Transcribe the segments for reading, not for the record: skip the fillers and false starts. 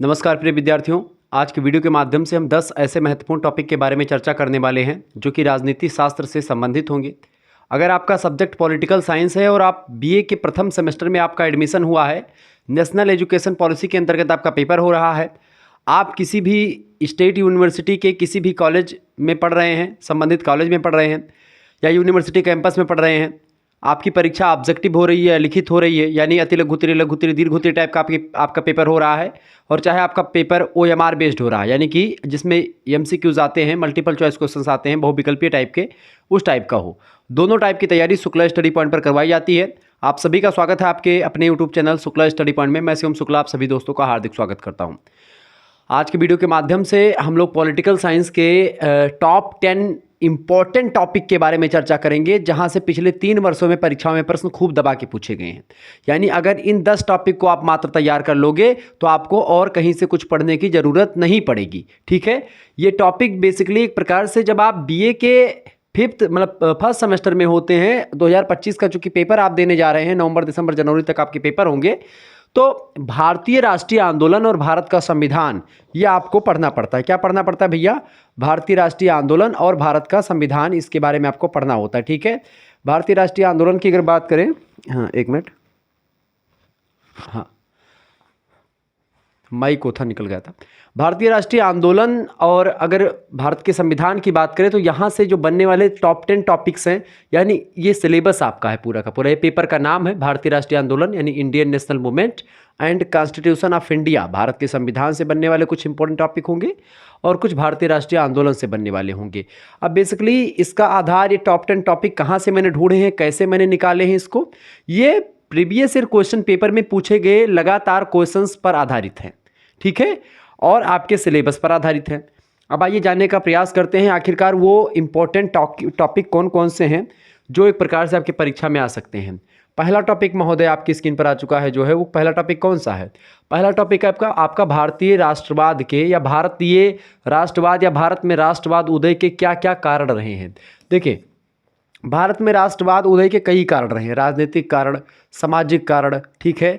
नमस्कार प्रिय विद्यार्थियों। आज की वीडियो के माध्यम से हम 10 ऐसे महत्वपूर्ण टॉपिक के बारे में चर्चा करने वाले हैं जो कि राजनीति शास्त्र से संबंधित होंगे। अगर आपका सब्जेक्ट पॉलिटिकल साइंस है और आप बीए के प्रथम सेमेस्टर में आपका एडमिशन हुआ है, नेशनल एजुकेशन पॉलिसी के अंतर्गत आपका पेपर हो रहा है, आप किसी भी स्टेट यूनिवर्सिटी के किसी भी कॉलेज में पढ़ रहे हैं, संबंधित कॉलेज में पढ़ रहे हैं या यूनिवर्सिटी कैंपस में पढ़ रहे हैं, आपकी परीक्षा ऑब्जेक्टिव हो रही है, लिखित हो रही है, यानी अति लघु उत्तरीय, लघु उत्तरीय, दीर्घ उत्तरीय टाइप का आपका पेपर हो रहा है, और चाहे आपका पेपर OMR बेस्ड हो रहा है, यानी कि जिसमें MCQs आते हैं, मल्टीपल चॉइस क्वेश्चंस आते हैं, बहुविकल्पीय टाइप के, उस टाइप का हो। दोनों टाइप की तैयारी शुक्ला स्टडी पॉइंट पर करवाई जाती है। आप सभी का स्वागत है आपके अपने YouTube channel Shukla study point में। मैं शिवम शुक्ला आप सभी दोस्तों का हार्दिक स्वागत करता हूँ। आज के वीडियो के माध्यम से हम लोग पॉलिटिकल साइंस के टॉप 10 इम्पॉर्टेंट टॉपिक के बारे में चर्चा करेंगे, जहां से पिछले 3 वर्षों में परीक्षाओं में प्रश्न खूब दबा के पूछे गए हैं। यानी अगर इन 10 टॉपिक को आप मात्र तैयार कर लोगे तो आपको और कहीं से कुछ पढ़ने की ज़रूरत नहीं पड़ेगी। ठीक है, ये टॉपिक बेसिकली एक प्रकार से जब आप बीए के फर्स्ट सेमेस्टर में होते हैं, 2025 का चूंकि पेपर आप देने जा रहे हैं, नवंबर दिसंबर जनवरी तक आपके पेपर होंगे, तो भारतीय राष्ट्रीय आंदोलन और भारत का संविधान ये आपको पढ़ना पड़ता है। क्या पढ़ना पड़ता है भैया? भारतीय राष्ट्रीय आंदोलन और भारत का संविधान, इसके बारे में आपको पढ़ना होता है। ठीक है, भारतीय राष्ट्रीय आंदोलन की अगर बात करें, हाँ एक मिनट, हाँ माइक को था निकल गया था। भारतीय राष्ट्रीय आंदोलन और अगर भारत के संविधान की बात करें तो यहाँ से जो बनने वाले टॉप 10 टॉपिक्स हैं, यानी ये सिलेबस आपका है पूरा का पूरा। ये पेपर का नाम है भारतीय राष्ट्रीय आंदोलन यानी Indian national movement and constitution of India. Bharat के संविधान से बनने वाले कुछ इंपॉर्टेंट टॉपिक होंगे और कुछ भारतीय राष्ट्रीय आंदोलन से बनने वाले होंगे। अब बेसिकली इसका आधार, ये टॉप 10 टॉपिक कहाँ से मैंने ढूंढे हैं, कैसे मैंने निकाले हैं इसको, ये प्रीवियस ईयर क्वेश्चन पेपर में पूछे गए लगातार क्वेश्चंस पर आधारित हैं। ठीक है, और आपके सिलेबस पर आधारित है। अब आइए जानने का प्रयास करते हैं आखिरकार वो इम्पोर्टेंट टॉपिक कौन कौन से हैं जो एक प्रकार से आपकी परीक्षा में आ सकते हैं। पहला टॉपिक महोदय आपकी स्क्रीन पर आ चुका है, जो है वो पहला टॉपिक कौन सा है? पहला टॉपिक है आपका भारतीय राष्ट्रवाद के या भारतीय राष्ट्रवाद या भारत में राष्ट्रवाद उदय के क्या क्या कारण रहे हैं। देखिए, भारत में राष्ट्रवाद उदय के कई कारण रहे हैं, राजनीतिक कारण, सामाजिक कारण, ठीक है,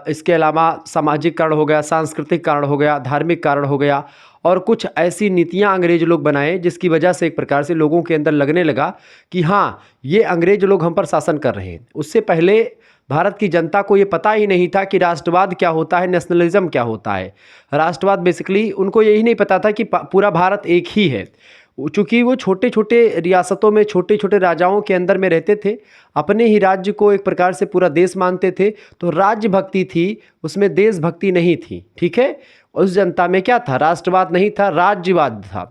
इसके अलावा सामाजिक कारण हो गया, सांस्कृतिक कारण हो गया, धार्मिक कारण हो गया, और कुछ ऐसी नीतियां अंग्रेज लोग बनाए जिसकी वजह से एक प्रकार से लोगों के अंदर लगने लगा कि हाँ, ये अंग्रेज लोग हम पर शासन कर रहे हैं। उससे पहले भारत की जनता को ये पता ही नहीं था कि राष्ट्रवाद क्या होता है, नेशनलिज्म क्या होता है। राष्ट्रवाद बेसिकली उनको यही नहीं पता था कि पूरा भारत एक ही है। चूँकि वो छोटे छोटे रियासतों में छोटे छोटे राजाओं के अंदर में रहते थे, अपने ही राज्य को एक प्रकार से पूरा देश मानते थे, तो राज्य भक्ति थी, उसमें देशभक्ति नहीं थी। ठीक है, उस जनता में क्या था? राष्ट्रवाद नहीं था, राज्यवाद था।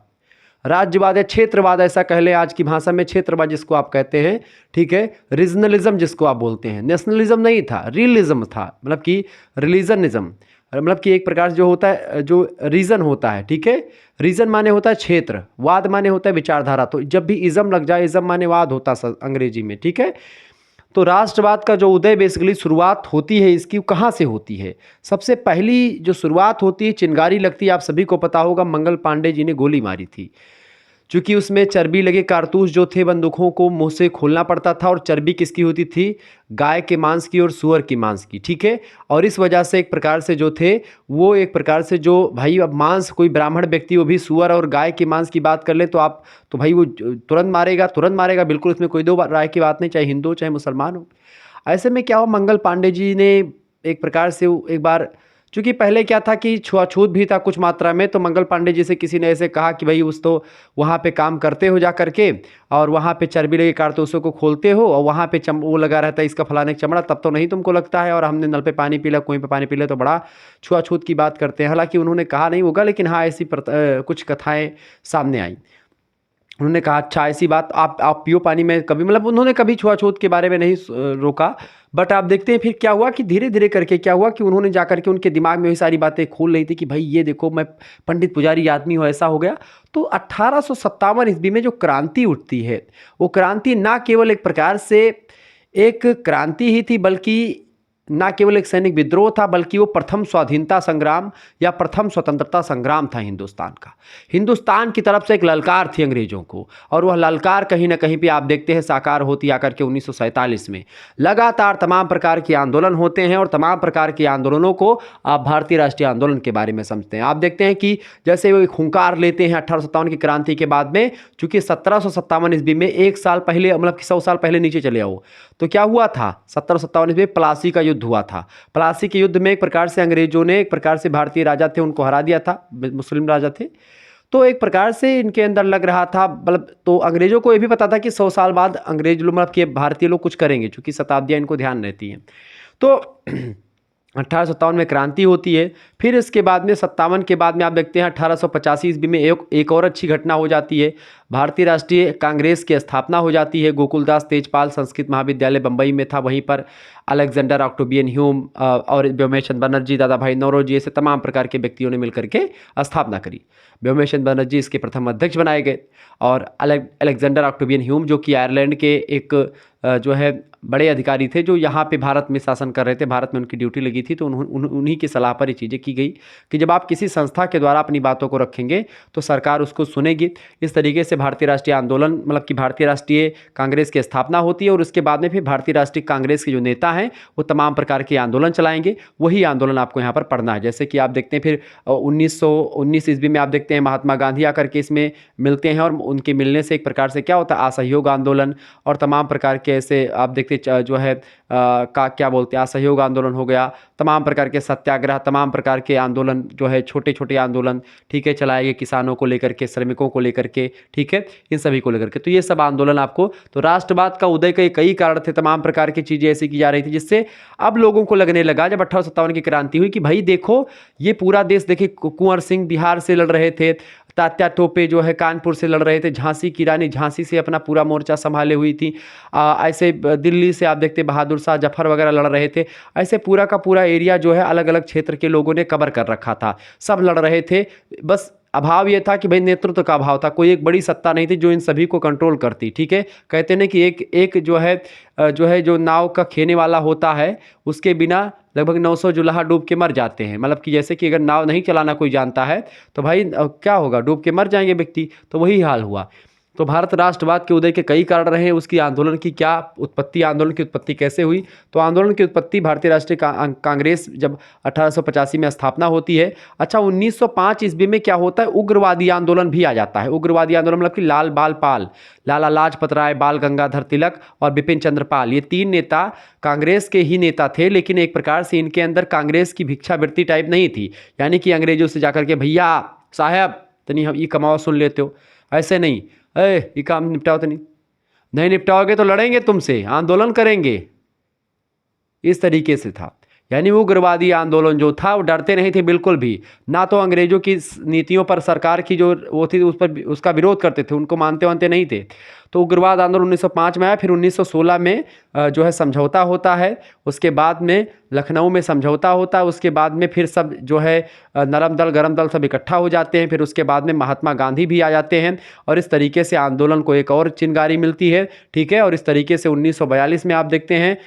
राज्यवाद या क्षेत्रवाद, ऐसा कह लें आज की भाषा में, क्षेत्रवाद जिसको आप कहते हैं। ठीक है, रीजनलिज्म जिसको आप बोलते हैं। नेशनलिज्म नहीं था, रियलिज्म था, मतलब कि रिलीजनिज्म, मतलब कि एक प्रकार जो होता है, जो रीजन होता है। ठीक है, रीजन माने होता है क्षेत्र, वाद माने होता है विचारधारा। तो जब भी इज्म लग जाए, इज्म माने वाद होता है अंग्रेजी में। ठीक है, तो राष्ट्रवाद का जो उदय बेसिकली शुरुआत होती है इसकी, कहाँ से होती है? सबसे पहली जो शुरुआत होती है, चिंगारी लगती है, आप सभी को पता होगा, मंगल पांडे जी ने गोली मारी थी। चूँकि उसमें चर्बी लगे कारतूस जो थे, बंदूकों को मुंह से खोलना पड़ता था, और चर्बी किसकी होती थी? गाय के मांस की और सुअर की मांस की। ठीक है, और इस वजह से एक प्रकार से जो थे वो एक प्रकार से जो भाई, अब मांस कोई ब्राह्मण व्यक्ति वो भी सुअर और गाय के मांस की बात कर ले तो आप तो भाई वो तुरंत मारेगा, तुरंत मारेगा, बिल्कुल उसमें कोई दो राय की बात नहीं, चाहे हिंदू हो चाहे मुसलमान हो। ऐसे में क्या हो, मंगल पांडे जी ने एक प्रकार से एक बार, चूँकि पहले क्या था कि छुआछूत भी था कुछ मात्रा में, तो मंगल पांडे जी से किसी ने ऐसे कहा कि भाई उस तो वहाँ पे काम करते हो जा करके, और वहाँ पे चर्बी लगे कारतूसों को खोलते हो, और वहाँ पे वो लगा रहता है इसका फलाने चमड़ा, तब तो नहीं तुमको लगता है, और हमने नल पे पानी पी लिया, कुएं पे पानी पी लिया, तो बड़ा छुआछूत की बात करते हैं। हालांकि उन्होंने कहा नहीं होगा, लेकिन हाँ ऐसी कुछ कथाएँ सामने आई। उन्होंने कहा अच्छा ऐसी बात, आप पियो पानी में कभी, मतलब उन्होंने कभी छुआछूत के बारे में नहीं रोका। बट आप देखते हैं फिर क्या हुआ कि धीरे धीरे करके क्या हुआ कि उन्होंने जाकर के उनके दिमाग में वही सारी बातें खोल रही थी कि भाई ये देखो, मैं पंडित पुजारी आदमी हूँ, ऐसा हो गया। तो 1857 ईस्वी में जो क्रांति उठती है, वो क्रांति ना केवल एक प्रकार से एक क्रांति ही थी, बल्कि ना केवल एक सैनिक विद्रोह था, बल्कि वो प्रथम स्वाधीनता संग्राम या प्रथम स्वतंत्रता संग्राम था हिंदुस्तान का। हिंदुस्तान की तरफ से एक ललकार थी अंग्रेजों को, और वह ललकार कहीं ना कहीं पे आप देखते हैं साकार होती आकर के 1947 में। लगातार तमाम प्रकार के आंदोलन होते हैं, और तमाम प्रकार के आंदोलनों को आप भारतीय राष्ट्रीय आंदोलन के बारे में समझते हैं। आप देखते हैं कि जैसे वो एक हुंकार लेते हैं 1857 की क्रांति के बाद में, चूंकि 1757 ईस्वी में 1 साल पहले, मतलब 100 साल पहले नीचे चले आओ, तो क्या हुआ था 1757 ईस्वी में प्लासी का युद्ध हुआ था। प्लासी के युद्ध में एक प्रकार से अंग्रेजों ने, एक प्रकार से भारतीय राजा थे उनको हरा दिया था, मुस्लिम राजा थे, तो एक प्रकार से इनके अंदर लग रहा था, मतलब तो अंग्रेजों को ये भी पता था कि 100 साल बाद अंग्रेज लोग, मतलब कि भारतीय लोग कुछ करेंगे, चूंकि शताब्दियां इनको ध्यान रहती हैं। तो 1857 में क्रांति होती है। फिर इसके बाद में 57 के बाद में आप देखते हैं 1885 ईस्वी में एक और अच्छी घटना हो जाती है। भारतीय राष्ट्रीय कांग्रेस की स्थापना हो जाती है। गोकुलदास तेजपाल संस्कृत महाविद्यालय बंबई में था, वहीं पर अलेक्जेंडर ऑक्टोबियन ह्यूम और व्योमेशचंद्र बनर्जी, दादा भाई नौरोजी, ऐसे तमाम प्रकार के व्यक्तियों ने मिलकर के स्थापना करी। व्योमेशचंद्र बनर्जी इसके प्रथम अध्यक्ष बनाए गए, और अलेक्जेंडर ऑक्टोबियन ह्यूम जो कि आयरलैंड के एक जो है बड़े अधिकारी थे, जो यहाँ पे भारत में शासन कर रहे थे, भारत में उनकी ड्यूटी लगी थी, तो उन्हीं की सलाह पर ये चीज़ें की गई कि जब आप किसी संस्था के द्वारा अपनी बातों को रखेंगे तो सरकार उसको सुनेगी। इस तरीके से भारतीय राष्ट्रीय आंदोलन, मतलब कि भारतीय राष्ट्रीय कांग्रेस की स्थापना होती है, और उसके बाद में फिर भारतीय राष्ट्रीय कांग्रेस के जो नेता हैं वो तमाम प्रकार के आंदोलन चलाएंगे। वही आंदोलन आपको यहाँ पर पढ़ना है। जैसे कि आप देखते हैं फिर 1919 ईस्वी में आप देखते हैं महात्मा गांधी आकर के इसमें मिलते हैं, और उनके मिलने से एक प्रकार से क्या होता है, असहयोग आंदोलन और तमाम प्रकार के ऐसे आप देखते जो है का क्या बोलते हैं, असहयोग आंदोलन हो गया, तमाम प्रकार के सत्याग्रह, तमाम प्रकार के आंदोलन जो है, छोटे छोटे आंदोलन, ठीक है, चलाए गए किसानों को लेकर के, श्रमिकों को लेकर के, ठीक है, इन सभी को लेकर के। तो ये सब आंदोलन आपको, तो राष्ट्रवाद का उदय के कई कारण थे, तमाम प्रकार की चीज़ें ऐसी की जा रही थी, जिससे अब लोगों को लगने लगा जब 1857 की क्रांति हुई कि भाई देखो ये पूरा देश, देखिए कुंवर सिंह बिहार से लड़ रहे थे, तात्या टोपे जो है कानपुर से लड़ रहे थे, झांसी की रानी झांसी से अपना पूरा मोर्चा संभाले हुई थी, ऐसे दिल्ली से आप देखते बहादुर शाह जफर वगैरह लड़ रहे थे। ऐसे पूरा का पूरा एरिया जो है अलग अलग क्षेत्र के लोगों ने कवर कर रखा था, सब लड़ रहे थे। बस अभाव ये था कि भाई नेतृत्व का अभाव था, कोई एक बड़ी सत्ता नहीं थी जो इन सभी को कंट्रोल करती, ठीक है। कहते हैं कि एक जो नाव का खेने वाला होता है, उसके बिना लगभग 900 जुलाहा डूब के मर जाते हैं। मतलब कि जैसे कि अगर नाव नहीं चलाना कोई जानता है तो भाई क्या होगा, डूब के मर जाएंगे व्यक्ति। तो वही हाल हुआ। तो भारत राष्ट्रवाद के उदय के कई कारण रहे। उसकी आंदोलन की क्या उत्पत्ति, आंदोलन की उत्पत्ति कैसे हुई, तो आंदोलन की उत्पत्ति भारतीय राष्ट्रीय कांग्रेस जब 1885 में स्थापना होती है। अच्छा, 1905 ईस्वी में क्या होता है, उग्रवादी आंदोलन भी आ जाता है। उग्रवादी आंदोलन मतलब कि लाल बाल पाल, लाला लाजपत राय, बाल गंगाधर तिलक और बिपिन चंद्र पाल, ये तीन नेता कांग्रेस के ही नेता थे, लेकिन एक प्रकार से इनके अंदर कांग्रेस की भिक्षावृत्ति टाइप नहीं थी, यानी कि अंग्रेजों से जाकर के भैया साहब तनी हम ये कमाओ सुन लेते हो, ऐसे नहीं, ये काम निपटाओ तो नहीं निपटाओगे तो लड़ेंगे तुमसे, आंदोलन करेंगे, इस तरीके से था। यानी वो उग्रवादी आंदोलन जो था वो डरते नहीं थे बिल्कुल भी, ना तो अंग्रेजों की नीतियों पर, सरकार की जो वो थी उस पर उसका विरोध करते थे, उनको मानते वानते नहीं थे। तो उग्रवाद आंदोलन 1905 में आया। फिर 1916 में जो है समझौता होता है, उसके बाद में लखनऊ में समझौता होता है, उसके बाद में फिर सब जो है नरम दल गरम दल सब इकट्ठा हो जाते हैं। फिर उसके बाद में महात्मा गांधी भी आ जाते हैं, और इस तरीके से आंदोलन को एक और चिंगारी मिलती है, ठीक है। और इस तरीके से 1942 में आप देखते हैं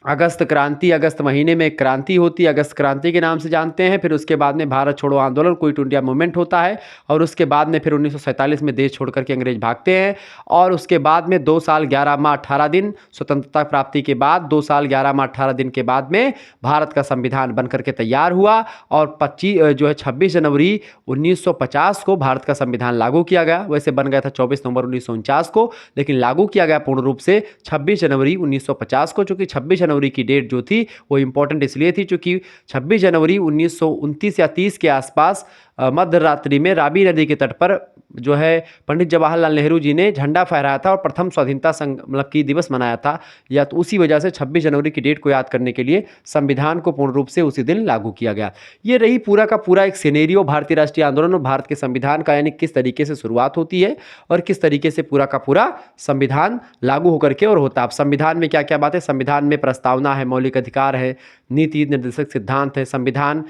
अगस्त क्रांति, अगस्त महीने में एक क्रांति होती है, अगस्त क्रांति के नाम से जानते हैं। फिर उसके बाद में भारत छोड़ो आंदोलन, क्विट इंडिया मूवमेंट होता है, और उसके बाद में फिर 1947 में देश छोड़ करके अंग्रेज भागते हैं। और उसके बाद में 2 साल 11 माह 18 दिन स्वतंत्रता प्राप्ति के बाद, 2 साल 11 माह 18 दिन के बाद में भारत का संविधान बन करके तैयार हुआ, और 26 जनवरी 1950 को भारत का संविधान लागू किया गया। वैसे बन गया था 24 नवंबर 1949 को, लेकिन लागू किया गया पूर्ण रूप से 26 जनवरी 1950 को। चूँकि 26 जनवरी की डेट जो थी वो इंपॉर्टेंट इसलिए थी क्योंकि 26 जनवरी 1929 या 30 के आसपास मध्य रात्रि में रावी नदी के तट पर जो है पंडित जवाहरलाल नेहरू जी ने झंडा फहराया था और प्रथम स्वाधीनता मतलब की दिवस मनाया था। या तो उसी वजह से 26 जनवरी की डेट को याद करने के लिए संविधान को पूर्ण रूप से उसी दिन लागू किया गया। ये रही पूरा का पूरा एक सिनेरियो भारतीय राष्ट्रीय आंदोलन और भारत के संविधान का, यानी किस तरीके से शुरुआत होती है और किस तरीके से पूरा का पूरा संविधान लागू होकर के और होता है। अब संविधान में क्या क्या बात है, संविधान में प्रस्तावना है, मौलिक अधिकार है, नीति निर्देशक सिद्धांत है, संविधान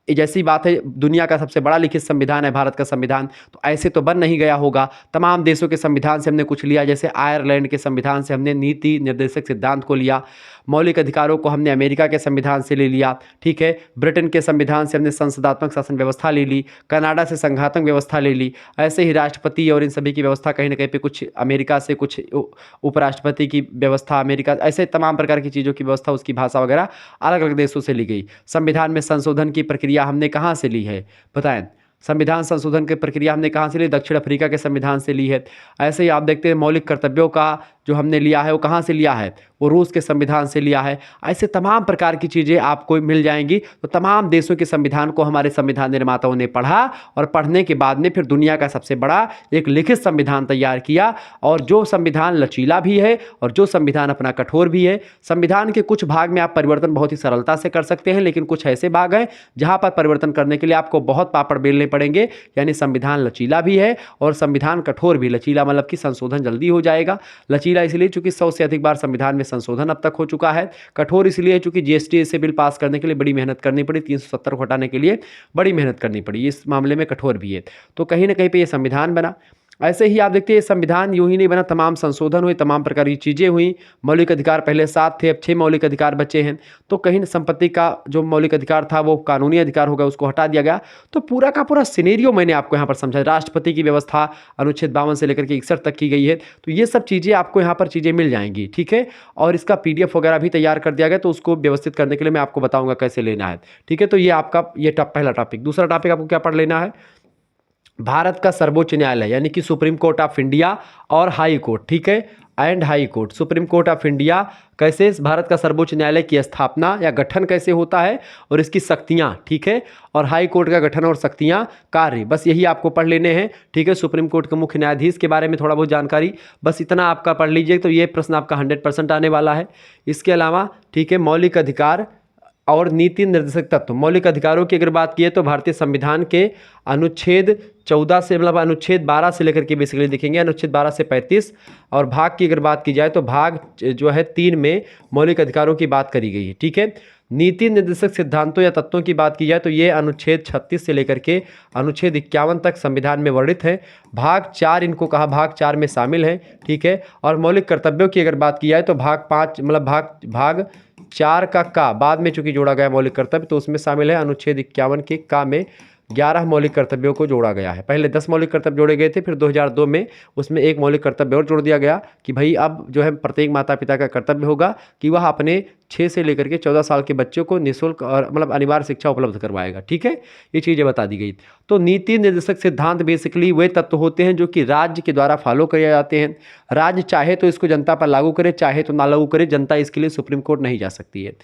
ये जैसी बात है, दुनिया का सबसे बड़ा लिखित संविधान है भारत का संविधान, तो ऐसे तो बन नहीं गया होगा। तमाम देशों के संविधान से हमने कुछ लिया, जैसे आयरलैंड के संविधान से हमने नीति निर्देशक सिद्धांत को लिया, मौलिक अधिकारों को हमने अमेरिका के संविधान से ले लिया, ठीक है। ब्रिटेन के संविधान से हमने संसदात्मक शासन व्यवस्था ले ली, कनाडा से संघात्मक व्यवस्था ले ली। ऐसे ही राष्ट्रपति और इन सभी की व्यवस्था कहीं ना कहीं पे कुछ अमेरिका से, कुछ उपराष्ट्रपति की व्यवस्था अमेरिका, ऐसे तमाम प्रकार की चीज़ों की व्यवस्था, उसकी भाषा वगैरह अलग अलग देशों से ली गई। संविधान में संशोधन की प्रक्रिया हमने कहाँ से ली है बताएं? संविधान संशोधन की प्रक्रिया हमने कहाँ से ली? दक्षिण अफ्रीका के संविधान से ली है। ऐसे ही आप देखते हैं मौलिक कर्तव्यों का जो हमने लिया है वो कहाँ से लिया है? वो रूस के संविधान से लिया है। ऐसे तमाम प्रकार की चीज़ें आपको मिल जाएंगी। तो तमाम देशों के संविधान को हमारे संविधान निर्माताओं ने पढ़ा और पढ़ने के बाद में फिर दुनिया का सबसे बड़ा एक लिखित संविधान तैयार किया। और जो संविधान लचीला भी है और जो संविधान अपना कठोर भी है। संविधान के कुछ भाग में आप परिवर्तन बहुत ही सरलता से कर सकते हैं, लेकिन कुछ ऐसे भाग हैं जहाँ पर परिवर्तन करने के लिए आपको बहुत पापड़ बेलने पड़ेंगे। यानी संविधान लचीला भी है और संविधान कठोर भी। लचीला मतलब कि संशोधन जल्दी हो जाएगा, लचीला इसलिए चूंकि 100 से अधिक बार संविधान में संशोधन अब तक हो चुका है। कठोर इसलिए चूंकि जीएसटी से बिल पास करने के लिए बड़ी मेहनत करनी पड़ी, 370 को हटाने के लिए बड़ी मेहनत करनी पड़ी, इस मामले में कठोर भी है। तो कहीं ना कहीं पे ये संविधान बना। ऐसे ही आप देखते हैं संविधान यूं ही नहीं बना, तमाम संशोधन हुए, तमाम प्रकार की चीज़ें हुई। मौलिक अधिकार पहले 7 थे, अब 6 मौलिक अधिकार बचे हैं। तो कहीं न संपत्ति का जो मौलिक अधिकार था वो कानूनी अधिकार हो गया, उसको हटा दिया गया। तो पूरा का पूरा सिनेरियो मैंने आपको यहाँ पर समझा। राष्ट्रपति की व्यवस्था अनुच्छेद 52 से लेकर के 61 तक की गई है। तो ये सब चीज़ें आपको यहाँ पर चीज़ें मिल जाएंगी, ठीक है। और इसका PDF वगैरह भी तैयार कर दिया गया, तो उसको व्यवस्थित करने के लिए मैं आपको बताऊँगा कैसे लेना है, ठीक है। तो ये आपका ये पहला टॉपिक। दूसरा टॉपिक आपको क्या पढ़ लेना है? भारत का सर्वोच्च न्यायालय यानी कि सुप्रीम कोर्ट ऑफ इंडिया और हाई कोर्ट, ठीक है, and high court. Supreme court of India कैसे भारत का सर्वोच्च न्यायालय की स्थापना या गठन कैसे होता है और इसकी शक्तियां, ठीक है, और हाई कोर्ट का गठन और शक्तियां, कार्य, बस यही आपको पढ़ लेने हैं, ठीक है। सुप्रीम कोर्ट के मुख्य न्यायाधीश के बारे में थोड़ा बहुत जानकारी, बस इतना आपका पढ़ लीजिए, तो ये प्रश्न आपका 100% आने वाला है। इसके अलावा, ठीक है, मौलिक अधिकार और नीति निर्देशक तत्व। मौलिक अधिकारों की अगर बात की है तो भारतीय संविधान के अनुच्छेद 14 से, मतलब अनुच्छेद 12 से लेकर के बेसिकली देखेंगे, अनुच्छेद 12 से 35। और भाग की अगर बात की जाए तो भाग जो है 3 में मौलिक अधिकारों की बात करी गई है, ठीक है। नीति निर्देशक सिद्धांतों या तत्वों की बात की जाए तो ये अनुच्छेद 36 से लेकर के अनुच्छेद 51 तक संविधान में वर्णित है। भाग 4 इनको कहा, भाग 4 में शामिल है, ठीक है। और मौलिक कर्तव्यों की अगर बात की जाए तो भाग 5, मतलब भाग 4 का बाद में चूंकि जोड़ा गया मौलिक कर्तव्य, तो उसमें शामिल है अनुच्छेद 51 के का में 11 मौलिक कर्तव्यों को जोड़ा गया है। पहले 10 मौलिक कर्तव्य जोड़े गए थे, फिर 2002 में उसमें एक मौलिक कर्तव्य और जोड़ दिया गया कि भाई अब जो है प्रत्येक माता पिता का कर्तव्य होगा कि वह अपने 6 से लेकर के 14 साल के बच्चों को निःशुल्क और मतलब अनिवार्य शिक्षा उपलब्ध करवाएगा, ठीक है। ये चीज़ें बता दी गई। तो नीति निर्देशक सिद्धांत बेसिकली वे तत्व होते हैं जो कि राज्य के द्वारा फॉलो किए जाते हैं। राज्य चाहे तो इसको जनता पर लागू करे, चाहे तो ना लागू करे, जनता इसके लिए सुप्रीम कोर्ट नहीं जा सकती है।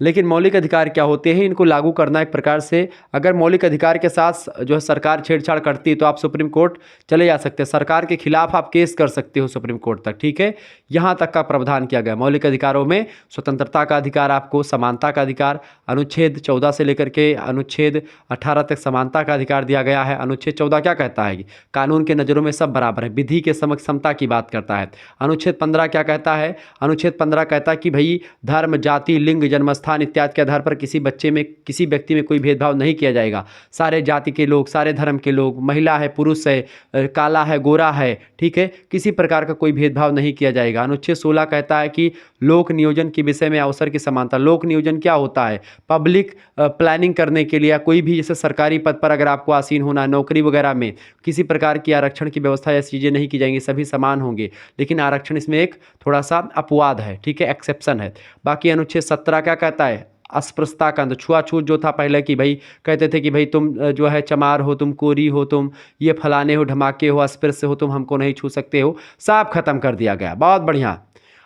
लेकिन मौलिक अधिकार क्या होते हैं, इनको लागू करना एक प्रकार से, अगर मौलिक अधिकार के साथ जो है सरकार छेड़छाड़ करती है तो आप सुप्रीम कोर्ट चले जा सकते हैं, सरकार के खिलाफ आप केस कर सकते हो सुप्रीम कोर्ट तक, ठीक है। यहाँ तक का प्रावधान किया गया। मौलिक अधिकारों में स्वतंत्रता का अधिकार, आपको समानता का अधिकार, अनुच्छेद 14 से लेकर के अनुच्छेद 18 तक समानता का अधिकार दिया गया है। अनुच्छेद 14 क्या कहता है कि कानून के नज़रों में सब बराबर है, विधि के समक्ष समता की बात करता है। अनुच्छेद 15 क्या कहता है? अनुच्छेद 15 कहता है कि भाई धर्म, जाति, लिंग, जन्मस्थान इत्यादि के आधार पर किसी बच्चे में, किसी व्यक्ति में कोई भेदभाव नहीं किया जाएगा। सारे जाति के लोग, सारे धर्म के लोग, महिला है, पुरुष है, काला है, गोरा है, ठीक है, किसी प्रकार का कोई भेदभाव नहीं किया जाएगा। अनुच्छेद 16 कहता है कि लोक नियोजन के विषय में अवसर की समानता। लोक नियोजन क्या होता है? पब्लिक प्लानिंग करने के लिए, कोई भी जैसे सरकारी पद पर अगर आपको आसीन होना है, नौकरी वगैरह में किसी प्रकार की आरक्षण की व्यवस्था या चीज़ें नहीं की जाएंगी, सभी समान होंगे। लेकिन आरक्षण इसमें एक थोड़ा सा अपवाद है, ठीक है, एक्सेप्शन है। बाकी अनुच्छेद 17 क्या कहता है? अस्पृश्यता का अंत। छुआछूत जो था पहले कि भाई कहते थे कि भाई तुम जो है चमार हो, तुम कोरी हो, तुम ये फलाने हो, ढमाके हो, अस्पृश्य हो, तुम हमको नहीं छू सकते हो, सब खत्म कर दिया गया। बहुत बढ़िया।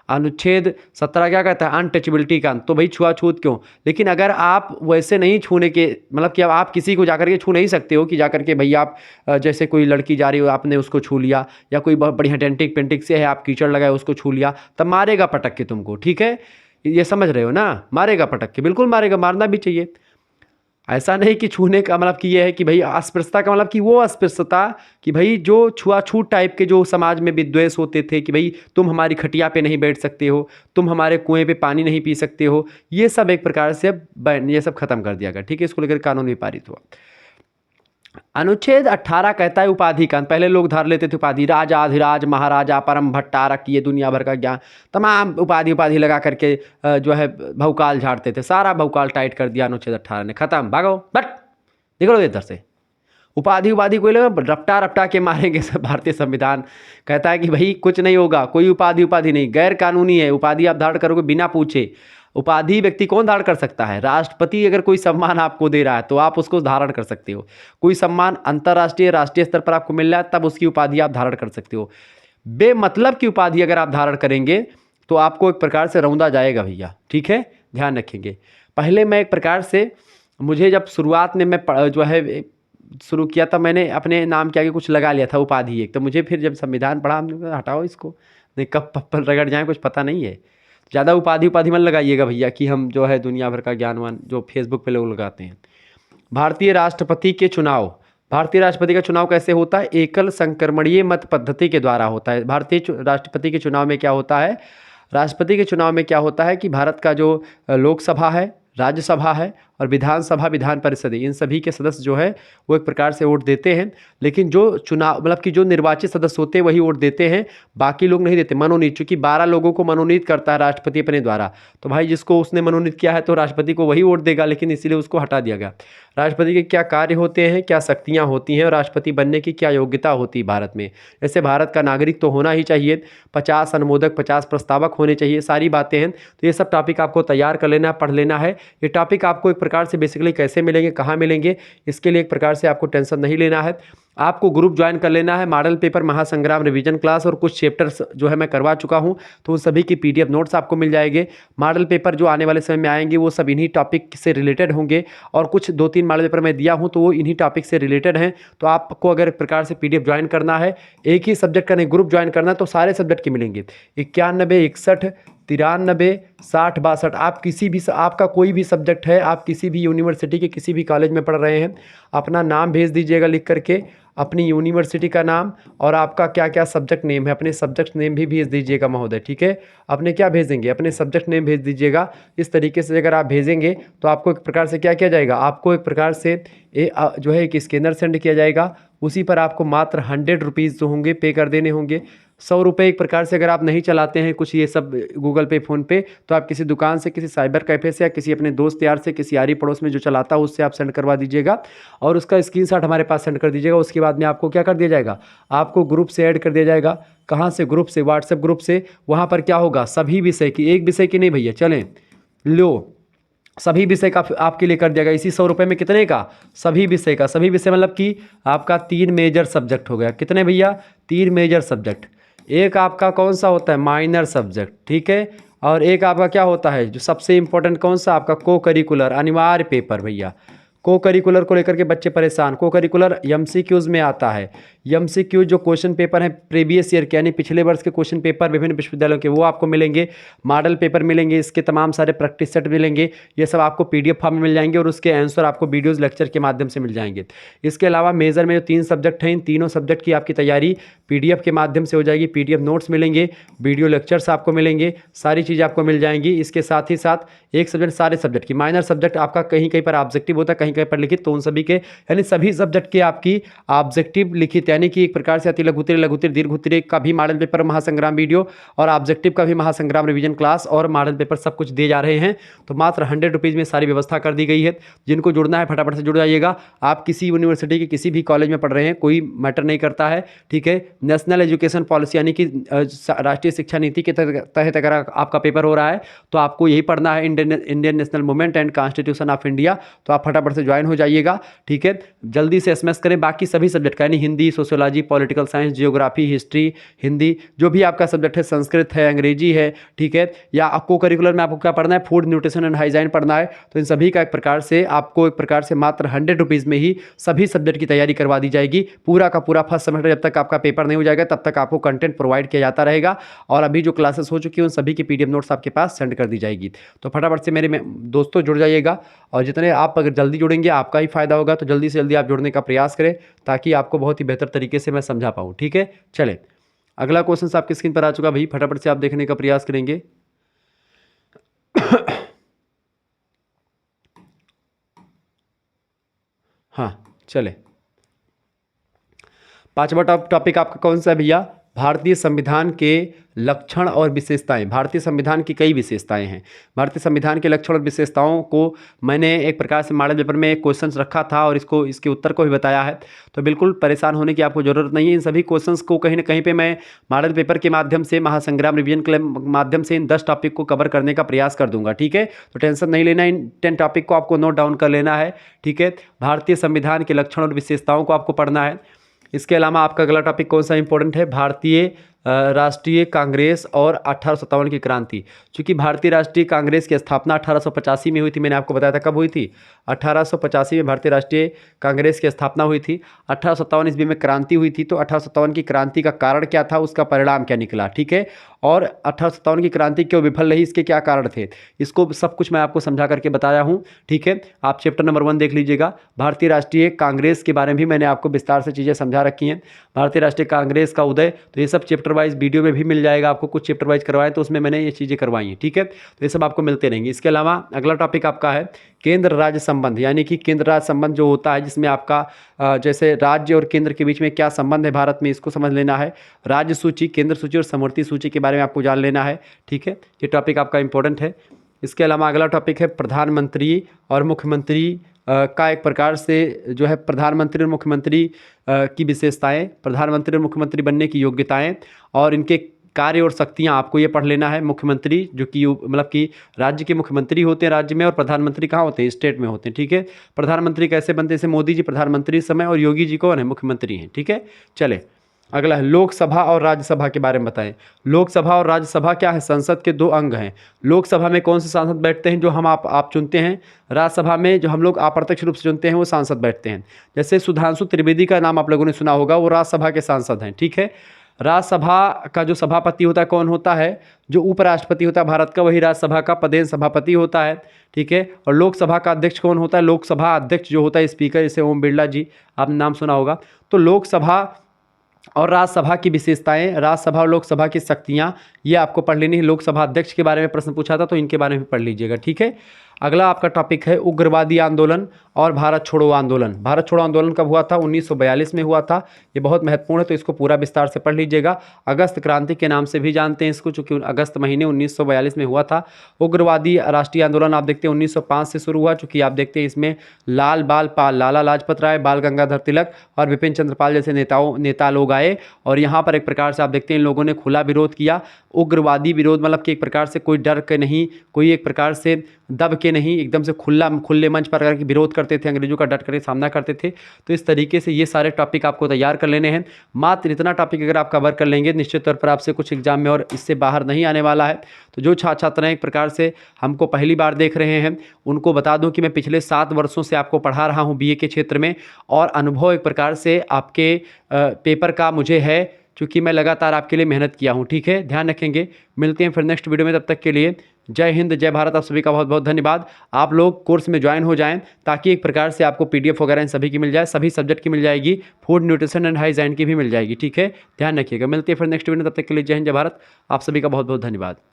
अनुच्छेद 17 क्या कहता है? अनटचेबिलिटी का अंत। तो भाई छुआछूत क्यों? लेकिन अगर आप वैसे नहीं छूने के, मतलब कि अब आप किसी को जाकर के छू नहीं सकते हो कि जाकर के भाई आप जैसे कोई लड़की जा रही हो, आपने उसको छू लिया, या कोई बहुत बढ़िया डेंटिक पेंटिक से है, आप कीचड़ लगाए उसको छू लिया, तब मारेगा पटक के तुमको, ठीक है। ये समझ रहे हो ना? मारेगा पटक के, बिल्कुल मारेगा, मारना भी चाहिए। ऐसा नहीं कि छूने का मतलब कि ये है कि भाई अस्पृश्यता का मतलब कि वो अस्पृश्यता कि भाई जो छुआछूत टाइप के जो समाज में विद्वेष होते थे कि भाई तुम हमारी खटिया पे नहीं बैठ सकते हो, तुम हमारे कुएं पे पानी नहीं पी सकते हो, ये सब एक प्रकार से अब ये सब खत्म कर दिया गया। ठीक है, इसको लेकर कानून भी पारित हुआ। अनुच्छेद 18 कहता है उपाधि का, पहले लोग धर लेते थे उपाधि, राजा अधिराज महाराजा परम भट्टारक, ये दुनिया भर का ज्ञान, तमाम उपाधि लगा करके जो है भौकाल झाड़ते थे। सारा भौकाल टाइट कर दिया अनुच्छेद 18 ने, खत्म, भागो बट निकलो इधर से। उपाधि कोई लगा रपटा रपटा के मारेंगे सब। भारतीय संविधान कहता है कि भाई कुछ नहीं होगा, कोई उपाधि नहीं, गैर कानूनी है। उपाधि आप धारण करोगे बिना पूछे। उपाधि व्यक्ति कौन धारण कर सकता है? राष्ट्रपति अगर कोई सम्मान आपको दे रहा है तो आप उसको धारण कर सकते हो। कोई सम्मान अंतर्राष्ट्रीय राष्ट्रीय स्तर पर आपको मिल रहा है तब उसकी उपाधि आप धारण कर सकते हो। बेमतलब की उपाधि अगर आप धारण करेंगे तो आपको एक प्रकार से रौंदा जाएगा भैया। ठीक है, ध्यान रखेंगे। पहले मैं एक प्रकार से, मुझे जब शुरुआत में मैं जो है शुरू किया था, मैंने अपने नाम के आगे कुछ लगा लिया था उपाधि एक, तो मुझे फिर जब संविधान पढ़ा हमने कहा हटाओ इसको, नहीं कब पप्पल रगड़ जाए कुछ पता नहीं है। ज़्यादा उपाधि मत लगाइएगा भैया कि हम जो है दुनिया भर का ज्ञानवान, जो फेसबुक पे लोग लगाते हैं। भारतीय राष्ट्रपति के चुनाव, भारतीय राष्ट्रपति का चुनाव कैसे होता है? एकल संक्रमणीय मत पद्धति के द्वारा होता है। भारतीय राष्ट्रपति के चुनाव में क्या होता है? राष्ट्रपति के चुनाव में क्या होता है कि भारत का जो लोकसभा है, राज्यसभा है और विधानसभा विधान परिषद है, इन सभी के सदस्य जो है वो एक प्रकार से वोट देते हैं। लेकिन जो चुनाव मतलब कि जो निर्वाचित सदस्य होते हैं वही वोट देते हैं, बाकी लोग नहीं देते। मनोनीत, चूंकि 12 लोगों को मनोनीत करता है राष्ट्रपति अपने द्वारा, तो भाई जिसको उसने मनोनीत किया है तो राष्ट्रपति को वही वोट देगा, लेकिन इसीलिए उसको हटा दिया गया। राष्ट्रपति के क्या कार्य होते हैं, क्या शक्तियाँ होती हैं और राष्ट्रपति बनने की क्या योग्यता होती है भारत में? जैसे भारत का नागरिक तो होना ही चाहिए, 50 अनुमोदक 50 प्रस्तावक होने चाहिए, सारी बातें हैं। तो ये सब टॉपिक आपको तैयार कर लेना, पढ़ लेना है। ये टॉपिक आपको एक प्रकार से बेसिकली कैसे मिलेंगे, कहाँ मिलेंगे, इसके लिए एक प्रकार से आपको टेंशन नहीं लेना है। आपको ग्रुप ज्वाइन कर लेना है। मॉडल पेपर महासंग्राम रिवीजन क्लास और कुछ चैप्टर्स जो है मैं करवा चुका हूं, तो उन सभी की PDF नोट्स आपको मिल जाएंगे। मॉडल पेपर जो आने वाले समय में आएंगे वो सब इन्हीं टॉपिक से रिलेटेड होंगे, और कुछ 2-3 मॉडल पेपर मैं दिया हूं तो वो इन्हीं टॉपिक से रिलेटेड हैं। तो आपको अगर एक प्रकार से PDF ज्वाइन करना है, एक ही सब्जेक्ट का नहीं ग्रुप ज्वाइन करना है, तो सारे सब्जेक्ट के मिलेंगे। 91 61 93 60 62। आप किसी भी, आपका कोई भी सब्जेक्ट है, आप किसी भी यूनिवर्सिटी के किसी भी कॉलेज में पढ़ रहे हैं, अपना नाम भेज दीजिएगा लिख करके, अपनी यूनिवर्सिटी का नाम और आपका क्या क्या सब्जेक्ट नेम है, अपने सब्जेक्ट नेम भी भेज दीजिएगा महोदय। ठीक है, अपने क्या भेजेंगे, अपने सब्जेक्ट नेम भेज दीजिएगा। इस तरीके से अगर आप भेजेंगे तो आपको एक प्रकार से क्या किया जाएगा, आपको एक प्रकार से जो है एक स्कैनर सेंड किया जाएगा। उसी पर आपको मात्र 100 रुपीज़ जो होंगे पे कर देने होंगे। 100 रुपये एक प्रकार से अगर आप नहीं चलाते हैं कुछ ये सब गूगल पे, फ़ोन पे, तो आप किसी दुकान से, किसी साइबर कैफ़े से या किसी अपने दोस्त यार से, किसी यारी पड़ोस में जो चलाता है उससे आप सेंड करवा दीजिएगा और उसका स्क्रीनशॉट हमारे पास सेंड कर दीजिएगा। उसके बाद में आपको क्या कर दिया जाएगा, आपको ग्रुप से ऐड कर दिया जाएगा। कहाँ से? ग्रुप से, व्हाट्सएप ग्रुप से। वहाँ पर क्या होगा, सभी विषय की, एक विषय की नहीं भैया, चलें लो, सभी विषय का आपके लिए कर दिया गया इसी 100 रुपये में। कितने का? सभी विषय का। सभी विषय मतलब कि आपका 3 मेजर सब्जेक्ट हो गया। कितने भैया? 3 मेजर सब्जेक्ट। एक आपका कौन सा होता है, माइनर सब्जेक्ट, ठीक है, और एक आपका क्या होता है जो सबसे इंपॉर्टेंट कौन सा, आपका को करिकुलर, अनिवार्य पेपर भैया। को करिकुलर को लेकर के बच्चे परेशान। को करिकुलर MCQs में आता है। MCQ जो क्वेश्चन पेपर है प्रीवियस ईयर के, यानी पिछले वर्ष के क्वेश्चन पेपर विभिन्न विश्वविद्यालयों के, वो आपको मिलेंगे। मॉडल पेपर मिलेंगे, इसके तमाम सारे प्रैक्टिस सेट मिलेंगे। ये सब आपको PDF फॉर्म में मिल जाएंगे और उसके आंसर आपको वीडियोज़ लेक्चर के माध्यम से मिल जाएंगे। इसके अलावा मेजर में जो 3 सब्जेक्ट हैं, इन तीनों सब्जेक्ट की आपकी तैयारी PDF के माध्यम से हो जाएगी। PDF नोट्स मिलेंगे, वीडियो लेक्चर्स आपको मिलेंगे, सारी चीज़ आपको मिल जाएंगी। इसके साथ ही साथ एक सब्जेक्ट, सारे सब्जेक्ट की, माइनर सब्जेक्ट आपका कहीं कहीं पर ऑब्जेक्टिव होता है, कहीं कहीं पर लिखित, तो उन सभी के, यानी सभी सब्जेक्ट के आपकी ऑब्जेक्टिव लिखित, यानी कि एक प्रकार से अति लघुत्तरीय, लघुत्तरीय, दीर्घोत्तरीय का भी मॉडल पेपर महासंग्राम वीडियो और ऑब्जेक्टिव का भी महासंग्राम रिवीजन क्लास और मॉडल पेपर सब कुछ दे जा रहे हैं। तो मात्र 100 रुपीज़ में सारी व्यवस्था कर दी गई है। जिनको जुड़ना है फटाफट से जुड़ जाइएगा। आप किसी यूनिवर्सिटी के किसी भी कॉलेज में पढ़ रहे हैं, कोई मैटर नहीं करता है, ठीक है। नेशनल एजुकेशन पॉलिसी यानी कि राष्ट्रीय शिक्षा नीति के तहत अगर आपका पेपर हो रहा है तो आपको यही पढ़ना है, Indian national movement and constitution of India. तो आप फटाफट से ज्वाइन हो जाइएगा, ठीक है। जल्दी से SMS करें। बाकी सभी सब्जेक्ट का, यानी Hindi, sociology, political science, geography, history, Hindi, जो भी आपका सब्जेक्ट है, संस्कृत है, अंग्रेजी है, ठीक है, या आपको करिकुलर में आपको क्या पढ़ना है, फूड, न्यूट्रिशन एंड हाइजीन पढ़ना है, तो इन सभी का एक प्रकार से आपको एक प्रकार से मात्र 100 रुपीज़ में ही सभी सब्जेक्ट की तैयारी करवा दी जाएगी। पूरा का पूरा फर्स्ट सेमेस्टर जब तक आपका पेपर नहीं हो जाएगा तब तक आपको कंटेंट प्रोवाइड किया जाता रहेगा। और अभी जो क्लासेस हो चुकी हैं उन सभी की PDF नोट्स आपके पास सेंड कर दी जाएगी। तो फटाफट से मेरे दोस्तों जुड़ जाइएगा और जितने आप अगर जल्दी जुड़ेंगे आपका ही फ़ायदा होगा, तो जल्दी से जल्दी आप जुड़ने का प्रयास करें ताकि आपको बहुत ही बेहतर तरीके से मैं समझा पाऊँ। ठीक है, चलें अगला क्वेश्चन आपकी स्क्रीन पर आ चुका भाई, फटाफट से आप देखने का प्रयास करेंगे। हाँ चले, पांचवा टॉपिक आपका कौन सा है भैया? भारतीय संविधान के लक्षण और विशेषताएं। भारतीय संविधान की कई विशेषताएं हैं। भारतीय संविधान के लक्षण और विशेषताओं को मैंने एक प्रकार से मॉडल पेपर में एक क्वेश्चंस रखा था और इसके उत्तर को भी बताया है, तो बिल्कुल परेशान होने की आपको ज़रूरत नहीं है। इन सभी क्वेश्चंस को कहीं ना कहीं पे मैं मॉडल पेपर के माध्यम से, महासंग्राम रिवीजन के माध्यम से इन 10 टॉपिक को कवर करने का प्रयास कर दूंगा। ठीक है, तो टेंशन नहीं लेना, इन 10 टॉपिक को आपको नोट डाउन कर लेना है। ठीक है, भारतीय संविधान के लक्षण और विशेषताओं को आपको पढ़ना है। इसके अलावा आपका अगला टॉपिक कौन सा इंपॉर्टेंट है? भारतीय राष्ट्रीय कांग्रेस और 1857 की क्रांति। चूंकि भारतीय राष्ट्रीय कांग्रेस की स्थापना 1885 में हुई थी, मैंने आपको बताया था कब हुई थी, 1885 में भारतीय राष्ट्रीय कांग्रेस की स्थापना हुई थी। 1857 ईस्वी में क्रांति हुई थी, तो 1857 की क्रांति का कारण क्या था, उसका परिणाम क्या निकला। ठीक है, और 1857 की क्रांति क्यों विफल रही, इसके क्या कारण थे, इसको सब कुछ मैं आपको समझा करके बताया हूँ। ठीक है, आप चैप्टर नंबर 1 देख लीजिएगा। भारतीय राष्ट्रीय कांग्रेस के बारे में भी मैंने आपको विस्तार से चीज़ें समझा रखी हैं। भारतीय राष्ट्रीय कांग्रेस का उदय, तो ये सब चैप्टर वाइज वीडियो में भी मिल जाएगा आपको, कुछ चैप्टर वाइज करवाएं तो उसमें मैंने ये चीज़ें करवाई हैं। ठीक है, तो ये सब आपको मिलते रहेंगे। इसके अलावा अगला टॉपिक आपका है केंद्र राज्य संबंध, यानी कि केंद्र राज्य संबंध जो होता है, जिसमें आपका जैसे राज्य और केंद्र के बीच में क्या संबंध है भारत में, इसको समझ लेना है। राज्य सूची, केंद्र सूची और समवर्ती सूची के बारे में आपको जान लेना है। ठीक है, ये टॉपिक आपका इंपॉर्टेंट है। इसके अलावा अगला टॉपिक है प्रधानमंत्री और मुख्यमंत्री का एक प्रकार से जो है प्रधानमंत्री और मुख्यमंत्री की विशेषताएं, प्रधानमंत्री और मुख्यमंत्री बनने की योग्यताएं और इनके कार्य और शक्तियां आपको ये पढ़ लेना है। मुख्यमंत्री जो कि मतलब कि राज्य के मुख्यमंत्री होते हैं राज्य में, और प्रधानमंत्री कहाँ होते हैं, स्टेट में होते हैं। ठीक है, प्रधानमंत्री कैसे बनते हैं, जैसे मोदी जी प्रधानमंत्री इस समय और योगी जी कौन है, मुख्यमंत्री हैं। ठीक है, चले अगला है लोकसभा और राज्यसभा के बारे में बताएं। लोकसभा और राज्यसभा क्या है, संसद के 2 अंग हैं। लोकसभा में कौन से सांसद बैठते हैं, जो हम आप चुनते हैं। राज्यसभा में जो हम लोग अप्रत्यक्ष रूप से चुनते हैं वो सांसद बैठते हैं। जैसे सुधांशु त्रिवेदी का नाम आप लोगों ने सुना होगा, वो राज्यसभा के सांसद हैं। ठीक है, राज्यसभा का जो सभापति होता है कौन होता है, जो उपराष्ट्रपति होता है भारत का, वही राज्यसभा का पदेन सभापति होता है। ठीक है, और लोकसभा का अध्यक्ष कौन होता है, लोकसभा अध्यक्ष जो होता है स्पीकर, जैसे ओम बिरला जी, आपने नाम सुना होगा। तो लोकसभा और राज्यसभा की विशेषताएं, राज्यसभा और लोकसभा की शक्तियां, ये आपको पढ़ लेनी है। लोकसभा अध्यक्ष के बारे में प्रश्न पूछा था, तो इनके बारे में पढ़ लीजिएगा। ठीक है, अगला आपका टॉपिक है उग्रवादी आंदोलन और भारत छोड़ो आंदोलन। भारत छोड़ो आंदोलन कब हुआ था, 1942 में हुआ था। ये बहुत महत्वपूर्ण है, तो इसको पूरा विस्तार से पढ़ लीजिएगा। अगस्त क्रांति के नाम से भी जानते हैं इसको, चूंकि अगस्त महीने 1942 में हुआ था। उग्रवादी राष्ट्रीय आंदोलन आप देखते हैं 1905 से शुरू हुआ, चूंकि आप देखते हैं इसमें लाल बाल पाल, लाला लाजपत राय, बाल गंगाधर तिलक और विपिन चंद्र पाल जैसे नेता लोग आए, और यहाँ पर एक प्रकार से आप देखते हैं इन लोगों ने खुला विरोध किया। उग्रवादी विरोध मतलब कि एक प्रकार से कोई डर के नहीं, कोई एक प्रकार से दब के नहीं, एकदम से खुले मंच पर करके विरोध करते थे, अंग्रेजों का डट करके सामना करते थे। तो इस तरीके से ये सारे टॉपिक आपको तैयार कर लेने हैं। मात्र इतना टॉपिक अगर आप कवर कर लेंगे, निश्चित तौर पर आपसे कुछ एग्जाम में और इससे बाहर नहीं आने वाला है। तो जो छात्राएं एक प्रकार से हमको पहली बार देख रहे हैं, उनको बता दूं कि मैं पिछले 7 वर्षों से आपको पढ़ा रहा हूं बीए के क्षेत्र में, और अनुभव एक प्रकार से आपके पेपर का मुझे है, क्योंकि मैं लगातार आपके लिए मेहनत किया हूं। ठीक है, ध्यान रखेंगे। मिलते हैं फिर नेक्स्ट वीडियो में, तब तक के लिए जय हिंद, जय भारत। आप सभी का बहुत बहुत धन्यवाद। आप लोग कोर्स में ज्वाइन हो जाएं, ताकि एक प्रकार से आपको पीडीएफ वगैरह इन सभी की मिल जाए, सभी सब्जेक्ट की मिल जाएगी, फूड न्यूट्रिशन एंड हाइजीन की भी मिल जाएगी। ठीक है, ध्यान रखिएगा। मिलते हैं फिर नेक्स्ट वीडियो में, तब तक के लिए जय हिंद, जय भारत। आप सभी का बहुत बहुत धन्यवाद।